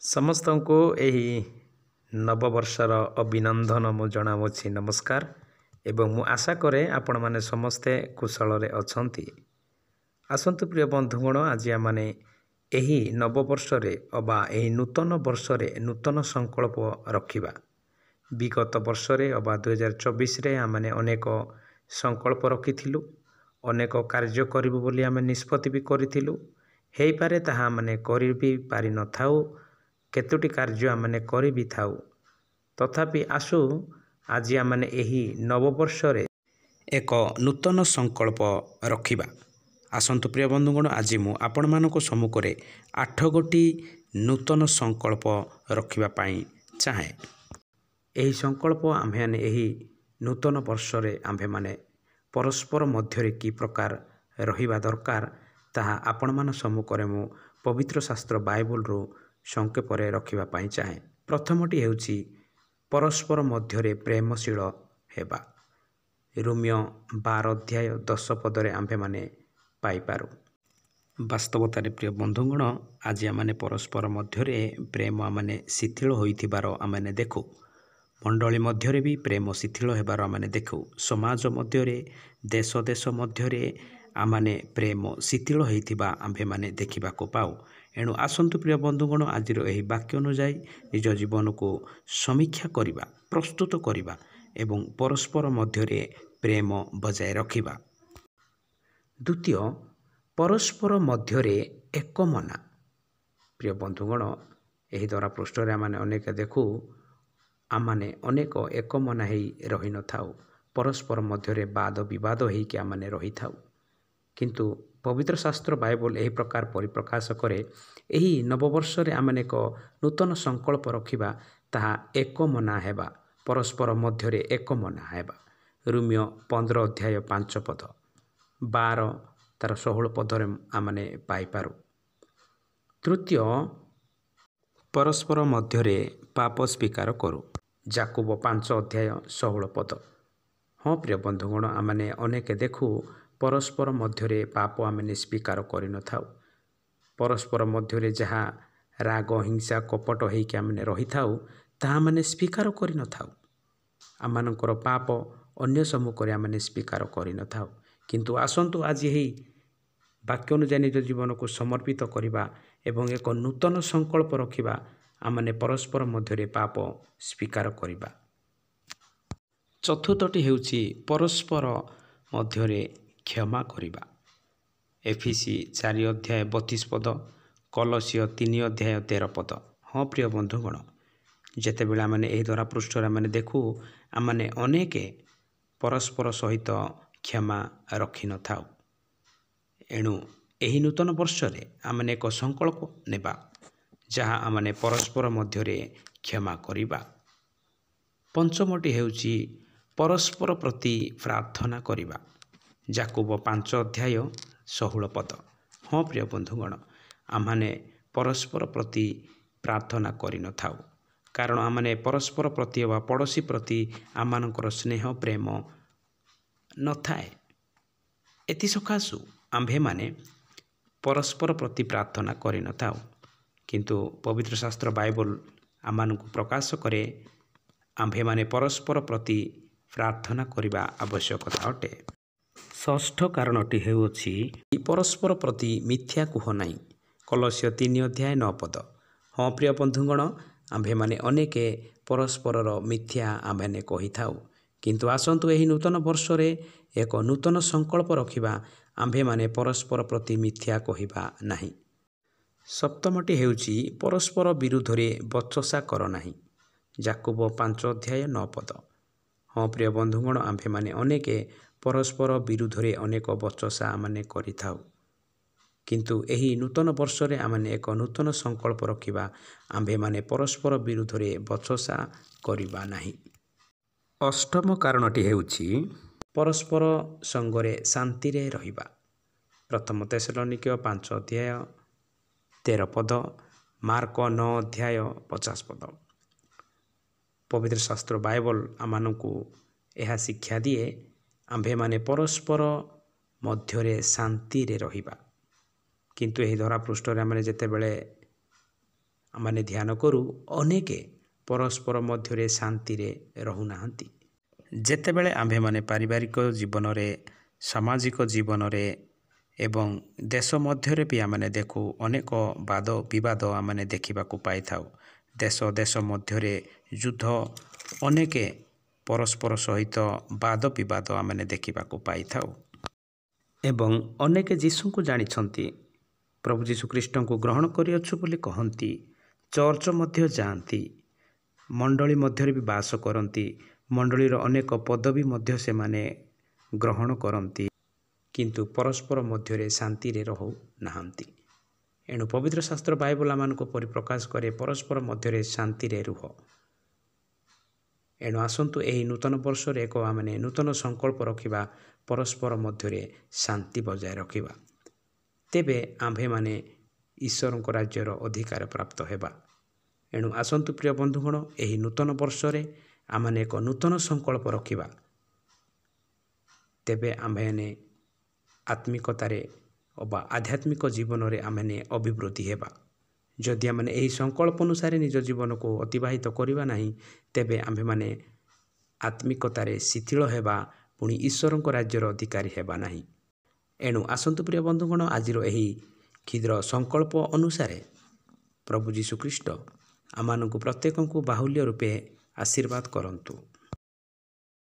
ସମସ୍ତଙ୍କୁ ଏହି ନବବର୍ଷର ଅଭିନନ୍ଦନ ମୁଁ ଜଣାଉଛି। ନମସ୍କାର ଏବଂ ମୁଁ ଆଶା କରେ ଆପଣମାନେ ସମସ୍ତେ କୁଶଳରେ ଅଛନ୍ତି। ଆସନ୍ତୁ ପ୍ରିୟ ବନ୍ଧୁଗଣ, ଆଜି ଆମମାନେ ଏହି ନବବର୍ଷରେ ଅବା ଏହି ନୂତନ ବର୍ଷରେ ନୂତନ ସଂକଳ୍ପ ରଖିବା। ବିଗତ ବର୍ଷରେ ଅବା 2024ରେ ଆମମାନେ ଅନେକ ସଂକଳ୍ପ ରଖିଥିଲୁ, ଅନେକ କାର୍ଯ୍ୟ କରିବୁ ବୋଲି ଆମେ ନିଷ୍ପତ୍ତି ବି କରିଥିଲୁ। ହେଇପାରେ ତାହା ଆମେ କରି ବି ପାରିନଥାଉ, କେତୋଟି କାର୍ଯ୍ୟ ଆମେ କରି ବି ଥାଉ। ତଥାପି ଆସୁ ଆଜି ଆମମାନେ ଏହି ନବବର୍ଷରେ ଏକ ନୂତନ ସଂକଳ୍ପ ରଖିବା। ଆସନ୍ତୁ ପ୍ରିୟ ବନ୍ଧୁଗଣ, ଆଜି ମୁଁ ଆପଣମାନଙ୍କ ସମ୍ମୁଖରେ 8 ଗୋଟି ନୂତନ ସଂକଳ୍ପ ରଖିବା ପାଇଁ ଚାହେଁ। ଏହି ସଂକଳ୍ପ ଆମ୍ଭେମାନେ ଏହି ନୂତନ ବର୍ଷରେ ଆମ୍ଭେମାନେ ପରସ୍ପର ମଧ୍ୟରେ କି ପ୍ରକାର ରହିବା ଦରକାର, ତାହା ଆପଣମାନଙ୍କ ସମ୍ମୁଖରେ ମୁଁ ପବିତ୍ର ଶାସ୍ତ୍ର ବାଇବଲରୁ ସଂକ୍ଷେପରେ ରଖିବା ପାଇଁ ଚାହେଁ। ପ୍ରଥମଟି ହେଉଛି ପରସ୍ପର ମଧ୍ୟରେ ପ୍ରେମଶୀଳ ହେବା। ରୋମୀୟ 12 ଅଧ୍ୟାୟ 10 ପଦରେ ଆମ୍ଭେମାନେ ପାଇପାରୁ। ବାସ୍ତବତାରେ ପ୍ରିୟ ବନ୍ଧୁଗଣ, ଆଜି ଆମମାନେ ପରସ୍ପର ମଧ୍ୟରେ ପ୍ରେମ ଆମମାନେ ଶିଥିଳ ହୋଇଥିବାର ଆମମାନେ ଦେଖୁ। ମଣ୍ଡଳୀ ମଧ୍ୟରେ ବି ପ୍ରେମ ଶିଥିଳ ହେବାର ଆମମାନେ ଦେଖୁ। ସମାଜ ମଧ୍ୟରେ, ଦେଶ ମଧ୍ୟରେ ଆମମାନେ ପ୍ରେମ ଶିଥିଳ ହୋଇଥିବା ଆମ୍ଭେମାନେ ଦେଖିବାକୁ ପାଉ। ଏଣୁ ଆସନ୍ତୁ ପ୍ରିୟ ବନ୍ଧୁଗଣ, ଆଜିର ଏହି ବାକ୍ୟ ଅନୁଯାୟୀ ନିଜ ଜୀବନକୁ ସମୀକ୍ଷା କରିବା, ପ୍ରସ୍ତୁତ କରିବା ଏବଂ ପରସ୍ପର ମଧ୍ୟରେ ପ୍ରେମ ବଜାୟ ରଖିବା। ଦ୍ୱିତୀୟ, ପରସ୍ପର ମଧ୍ୟରେ ଏକମନା। ପ୍ରିୟ ବନ୍ଧୁଗଣ, ଏହି ଧରା ପୃଷ୍ଠରେ ଆମମାନେ ଅନେକ ଦେଖୁ, ଆମମାନେ ଅନେକ ଏକମନା ହୋଇ ରହିନଥାଉ। ପରସ୍ପର ମଧ୍ୟରେ ବାଦ ବିବାଦ ହୋଇକି ଆମମାନେ ରହିଥାଉ। କିନ୍ତୁ ପବିତ୍ର ଶାସ୍ତ୍ର ବାଇବଲ ଏହି ପ୍ରକାର ପରିପ୍ରକାଶ କରେ, ଏହି ନବବର୍ଷରେ ଆମମାନେ ଏକ ନୂତନ ସଂକଳ୍ପ ରଖିବା, ତାହା ଏକମନା ହେବା, ପରସ୍ପର ମଧ୍ୟରେ ଏକମନା ହେବା। ରୋମୀୟ 15 ଅଧ୍ୟାୟ 5 ପଦ, 12 ତାର 16 ପଦରେ ଆମମାନେ ପାଇପାରୁ। ତୃତୀୟ, ପରସ୍ପର ମଧ୍ୟରେ ପାପ ସ୍ୱୀକାର କରୁ। ଯାକୋବ 5 ଅଧ୍ୟାୟ 16 ପଦ। ହଁ ପ୍ରିୟ ବନ୍ଧୁଗଣ, ଆମମାନେ ଅନେକ ଦେଖୁ ପରସ୍ପର ମଧ୍ୟରେ ପାପ ଆମମାନେ ସ୍ୱୀକାର କରିନଥାଉ। ପରସ୍ପର ମଧ୍ୟରେ ଯାହା ରାଗ, ହିଂସା, କପଟ ହେଇକି ଆମମାନେ ରହିଥାଉ, ତାହା ଆମମାନେ ସ୍ୱୀକାର କରିନଥାଉ। ଆମମାନଙ୍କର ପାପ ଅନ୍ୟ ସମ୍ମୁଖରେ ଆମମାନେ ସ୍ୱୀକାର କରିନଥାଉ। କିନ୍ତୁ ଆସନ୍ତୁ ଆଜି ଏହି ବାକ୍ୟ ଅନୁଯାୟୀ ନିଜ ଜୀବନକୁ ସମର୍ପିତ କରିବା ଏବଂ ଏକ ନୂତନ ସଂକଳ୍ପ ରଖିବା, ଆମମାନେ ପରସ୍ପର ମଧ୍ୟରେ ପାପ ସ୍ୱୀକାର କରିବା। ଚତୁର୍ଥଟି ହେଉଛି ପରସ୍ପର ମଧ୍ୟରେ କ୍ଷମା କରିବା। ଏଫେସୀ 4 ଅଧ୍ୟାୟ 32 ପଦ, କଲୋସିୟ 3 ଅଧ୍ୟାୟ 13 ପଦ। ହଁ ପ୍ରିୟ ବନ୍ଧୁଗଣ, ଯେତେବେଳେ ଆମମାନେ ଏହି ଧରା ପୃଷ୍ଠରେ ଆମମାନେ ଦେଖୁ, ଆମମାନେ ଅନେକ ପରସ୍ପର ସହିତ କ୍ଷମା ରଖିନଥାଉ। ଏଣୁ ଏହି ନୂତନ ବର୍ଷରେ ଆମମାନେ ଏକ ସଂକଳ୍ପ ନେବା, ଯାହା ଆମମାନେ ପରସ୍ପର ମଧ୍ୟରେ କ୍ଷମା କରିବା। ପଞ୍ଚମଟି ହେଉଛି ପରସ୍ପର ପ୍ରତି ପ୍ରାର୍ଥନା କରିବା। ଯାକୋବ 5 ଅଧ୍ୟାୟ 16 ପଦ। ହଁ ପ୍ରିୟ ବନ୍ଧୁଗଣ, ଆମମାନେ ପରସ୍ପର ପ୍ରତି ପ୍ରାର୍ଥନା କରିନଥାଉ, କାରଣ ଆମମାନେ ପରସ୍ପର ପ୍ରତି ବା ପଡ଼ୋଶୀ ପ୍ରତି ଆମମାନଙ୍କର ସ୍ନେହ ପ୍ରେମ ନଥାଏ। ଏଥିସକାଶୁ ଆମ୍ଭେମାନେ ପରସ୍ପର ପ୍ରତି ପ୍ରାର୍ଥନା କରିନଥାଉ। କିନ୍ତୁ ପବିତ୍ର ଶାସ୍ତ୍ର ବାଇବଲ ଆମମାନଙ୍କୁ ପ୍ରକାଶ କରେ, ଆମ୍ଭେମାନେ ପରସ୍ପର ପ୍ରତି ପ୍ରାର୍ଥନା କରିବା ଆବଶ୍ୟକତା ଅଟେ। ଷଷ୍ଠ କାରଣଟି ହେଉଅଛି ପରସ୍ପର ପ୍ରତି ମିଥ୍ୟା କୁହ ନାହିଁ। କଲୋସିୟ 3 ଅଧ୍ୟାୟ 9 ପଦ। ହଁ ପ୍ରିୟ ବନ୍ଧୁଗଣ, ଆମ୍ଭେମାନେ ଅନେକ ପରସ୍ପରର ମିଥ୍ୟା ଆମ୍ଭେମାନେ କହିଥାଉ। କିନ୍ତୁ ଆସନ୍ତୁ ଏହି ନୂତନ ବର୍ଷରେ ଏକ ନୂତନ ସଂକଳ୍ପ ରଖିବା, ଆମ୍ଭେମାନେ ପରସ୍ପର ପ୍ରତି ମିଥ୍ୟା କହିବା ନାହିଁ। ସପ୍ତମଟି ହେଉଛି ପରସ୍ପର ବିରୁଦ୍ଧରେ ବଚସା କର ନାହିଁ। ଯାକୋବ 5 ଅଧ୍ୟାୟ 9 ପଦ। ହଁ ପ୍ରିୟ ବନ୍ଧୁଗଣ, ଆମ୍ଭେମାନେ ଅନେକ ପରସ୍ପର ବିରୁଦ୍ଧରେ ଅନେକ ବଚସା ଆମମାନେ କରିଥାଉ। କିନ୍ତୁ ଏହି ନୂତନ ବର୍ଷରେ ଆମମାନେ ଏକ ନୂତନ ସଂକଳ୍ପ ରଖିବା, ଆମ୍ଭେମାନେ ପରସ୍ପର ବିରୁଦ୍ଧରେ ବଚସା କରିବା ନାହିଁ। ଅଷ୍ଟମ କାରଣଟି ହେଉଛି ପରସ୍ପର ସଙ୍ଗରେ ଶାନ୍ତିରେ ରହିବା। ପ୍ରଥମ ତେସଲୋନିକ୍ୟ 5 ଅଧ୍ୟାୟ 13 ପଦ, ମାର୍କ 9 ଅଧ୍ୟାୟ 50 ପଦ। ପବିତ୍ର ଶାସ୍ତ୍ର ବାଇବଲ ଆମମାନଙ୍କୁ ଏହା ଶିକ୍ଷା ଦିଏ, ଆମ୍ଭେମାନେ ପରସ୍ପର ମଧ୍ୟରେ ଶାନ୍ତିରେ ରହିବା। କିନ୍ତୁ ଏହି ଧରା ପୃଷ୍ଠରେ ଆମେ ଯେତେବେଳେ ଆମେ ଧ୍ୟାନ କରୁ ଅନେକ ପରସ୍ପର ମଧ୍ୟରେ ଶାନ୍ତିରେ ରହୁନାହାନ୍ତି। ଯେତେବେଳେ ଆମ୍ଭେମାନେ ପାରିବାରିକ ଜୀବନରେ, ସାମାଜିକ ଜୀବନରେ ଏବଂ ଦେଶ ମଧ୍ୟରେ ବି ଆମେ ଦେଖୁ ଅନେକ ବାଦ ବିବାଦ ଆମେ ଦେଖିବାକୁ ପାଇଥାଉ। ଦେଶ ମଧ୍ୟରେ ଯୁଦ୍ଧ, ଅନେକ ପରସ୍ପର ସହିତ ବାଦ ବିବାଦ ଆମେ ଦେଖିବାକୁ ପାଇଥାଉ। ଏବଂ ଅନେକ ଯୀଶୁଙ୍କୁ ଜାଣିଛନ୍ତି, ପ୍ରଭୁ ଯୀଶୁଖ୍ରୀଷ୍ଟଙ୍କୁ ଗ୍ରହଣ କରିଅଛୁ ବୋଲି କହନ୍ତି, ଚର୍ଚ୍ଚ ମଧ୍ୟ ଯାଆନ୍ତି, ମଣ୍ଡଳୀ ମଧ୍ୟରେ ବି ବାସ କରନ୍ତି, ମଣ୍ଡଳୀର ଅନେକ ପଦବୀ ମଧ୍ୟ ସେମାନେ ଗ୍ରହଣ କରନ୍ତି, କିନ୍ତୁ ପରସ୍ପର ମଧ୍ୟରେ ଶାନ୍ତିରେ ରହୁନାହାନ୍ତି। ଏଣୁ ପବିତ୍ର ଶାସ୍ତ୍ର ବାଇବଲ ଆମମାନଙ୍କୁ ପରିପ୍ରକାଶ କରେ, ପରସ୍ପର ମଧ୍ୟରେ ଶାନ୍ତିରେ ରୁହ। ଏଣୁ ଆସନ୍ତୁ ଏହି ନୂତନ ବର୍ଷରେ ଆମେ ନୂତନ ସଂକଳ୍ପ ରଖିବା, ପରସ୍ପର ମଧ୍ୟରେ ଶାନ୍ତି ବଜାୟ ରଖିବା। ତେବେ ଆମ୍ଭେମାନେ ଈଶ୍ୱରଙ୍କ ରାଜ୍ୟର ଅଧିକାର ପ୍ରାପ୍ତ ହେବା। ଏଣୁ ଆସନ୍ତୁ ପ୍ରିୟ ବନ୍ଧୁଗଣ, ଏହି ନୂତନ ବର୍ଷରେ ଆମେ ଏକ ନୂତନ ସଂକଳ୍ପ ରଖିବା। ତେବେ ଆମ୍ଭେମାନେ ଆତ୍ମିକତାରେ ବା ଆଧ୍ୟାତ୍ମିକ ଜୀବନରେ ଆମେ ଅଭିବୃଦ୍ଧି ହେବା। ଯଦି ଆମେ ଏହି ସଂକଳ୍ପ ଅନୁସାରେ ନିଜ ଜୀବନକୁ ଅତିବାହିତ କରିବା ନାହିଁ, ତେବେ ଆମ୍ଭେମାନେ ଆତ୍ମିକତାରେ ଶିଥିଳ ହେବା, ପୁଣି ଈଶ୍ୱରଙ୍କ ରାଜ୍ୟର ଅଧିକାରୀ ହେବା ନାହିଁ। ଏଣୁ ଆସନ୍ତୁ ପ୍ରିୟ ବନ୍ଧୁଗଣ, ଆଜିର ଏହି କ୍ଷୁଦ୍ର ସଂକଳ୍ପ ଅନୁସାରେ ପ୍ରଭୁ ଯୀଶୁଖ୍ରୀଷ୍ଟ ଆମମାନଙ୍କୁ ପ୍ରତ୍ୟେକଙ୍କୁ ବାହୁଲ୍ୟ ରୂପେ ଆଶୀର୍ବାଦ କରନ୍ତୁ।